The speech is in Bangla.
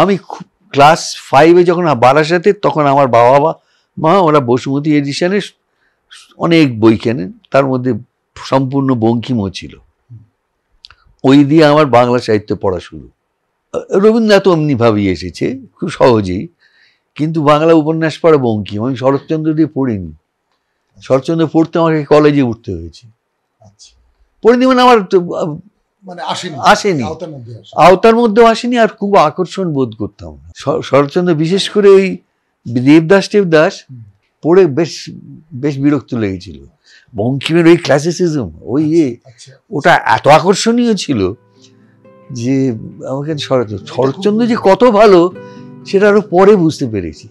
আমি ক্লাস 5-এ যখন বারাসাতে, তখন আমার বাবা মা ওরা বসুমতী এডিশনের অনেক বই কেনেন, তার মধ্যে সম্পূর্ণ বঙ্কিমও ছিল। ওই দিয়ে আমার বাংলা সাহিত্য পড়া শুরু। রবীন্দ্রনাথ অমনিভাবেই এসেছে খুব সহজেই, কিন্তু বাংলা উপন্যাস পড়া বঙ্কিম। আমি শরৎচন্দ্র দিয়ে পড়িনি। শরৎচন্দ্র পড়তে আমাকে কলেজে উঠতে হয়েছে। পড়িনি মানে আমার আসেনি, আওতার মধ্যেও আসেনি, আর খুব আকর্ষণ বোধ করতাম না শরৎচন্দ্র। বিশেষ করে ওই দেবদাস পড়ে বেশ বেশ বিরক্ত লেগেছিল। বঙ্কিমের ওই ক্লাসিসিজম, ওই ওটা এত আকর্ষণীয় ছিল যে আমাকে শরৎচন্দ্র যে কত ভালো সেটা আরো পরে বুঝতে পেরেছি।